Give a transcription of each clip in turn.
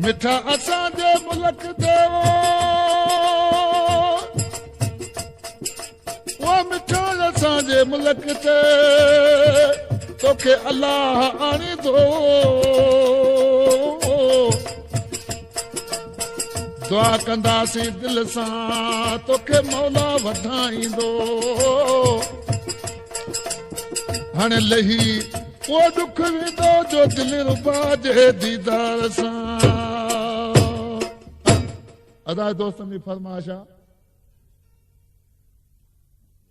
मिठा असांजे मुल्क देवो वो मिठा असांजे मुल्क ते तोखे अल्लाह आणी दो दुआ कंदासीं दिल सां तोखे मौला वधाईंदो हाणे लही वो दुख वेंदो जो दिल रुबा जे दीदार सां अदा दोस्तन जी फरमाइश आहे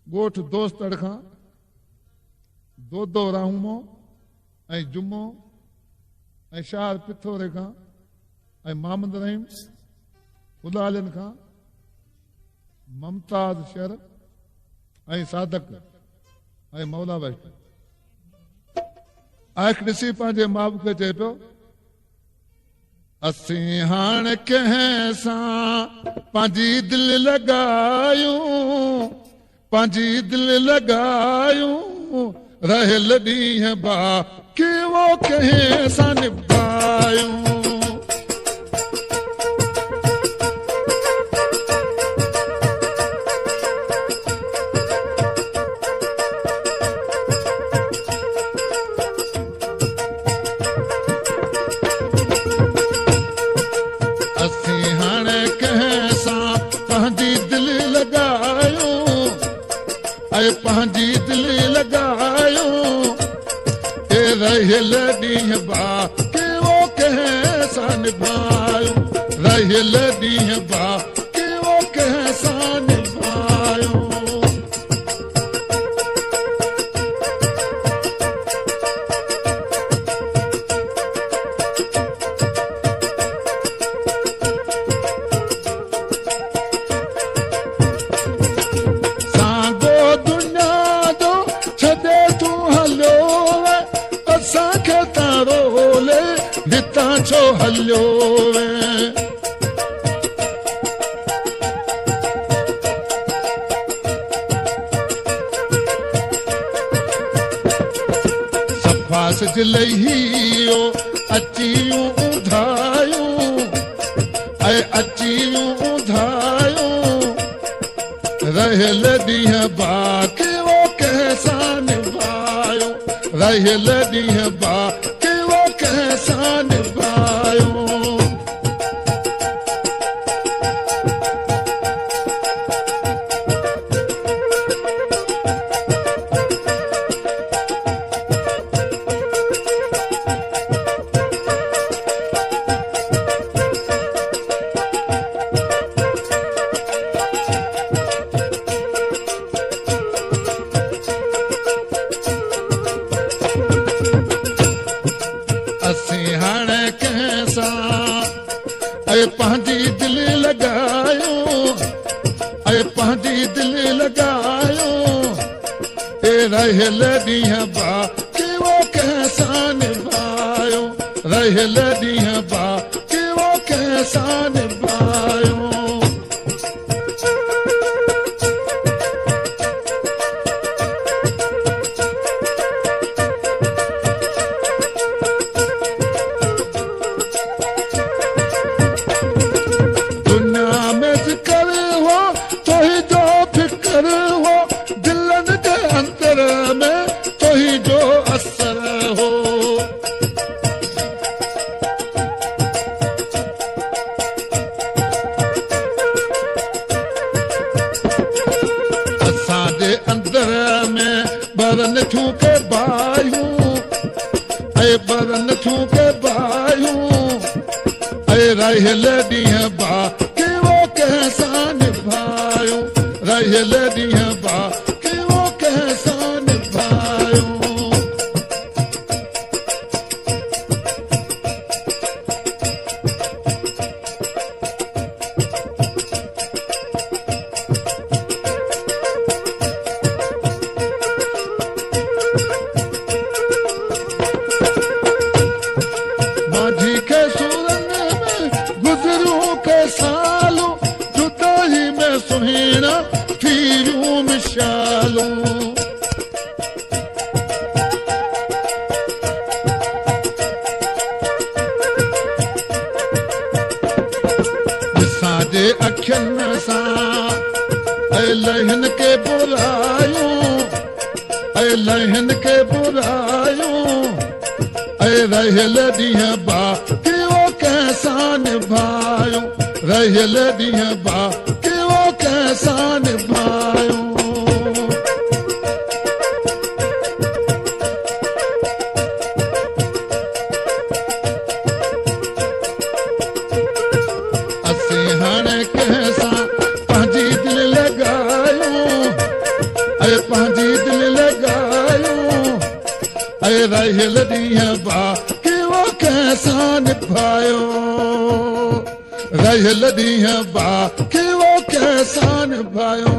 ॻोठ दोस्तड़ खां दोदो राहूमो ऐं जुमो ऐं शहर पिथोरे खां ऐं मोहम्मद रहीम उलालनि खां मुमताज़ शर ऐं सादक ऐं मौला भाई आख ॾिसी पंहिंजे माउ खे चए पियो असीं हाणे कंहिं सां पंहिंजी दिलि लॻायूं पंहिंजी दिलि लॻायूं रहियल ॾींहं बाक़ी वो कंहिं सां निभायूं पंहिंजी दिलि लॻायूं रहियल ॾींहं बाक़ी वो कंहिं सां निभायूं रहियल ॾींहं बाक़ी वो कंहिं सां निभायूं असांखे तारोले हितां छो हलियो सफ़ास लहियो अचियूं उधायूं ऐं अचियूं उधायूं रहियल ॾींहं बाक़ी वो कंहिं सां निभायूं रहियल ॾींहं बाक़ी वो कंहिं सां निभायूं असीं हाणे कंहिं सां ऐं पंहिंजी दिलि लॻायूं ऐं पंहिंजी दिलि लॻायूं रहियल ॾींहं बाक़ी वो कंहिं सां निभायूं रहियल ॾींहं बाक़ी वो कंहिं सां निभायूं अंदर में बरन छूके बायूं ऐं बरन छूके बायूं ऐं रहियल ॾींहं बाक़ी वो कंहिं सां निभायूं रहियल ॾींहं बाक़ी वो कंहिं सां निभायूं सालू जुदाई में सुहिणा थी मिश शालूं असांजे अखियुनि सां लहन के बुरायूं लहन के बुरायूं रहियल ॾींहं बाक़ी वो कैसां निभायूं रहियल ॾींहं बाक़ी वो कैसां निभायूं असीं हाणे कंहिंसां पंहिंजी दिलि लॻायूं पंहिंजी दिलि लॻायूं रहियल ॾींहं बाक़ी वो कैसां निभायो रहियल ॾींहं बाक़ी वो कैसां निभायो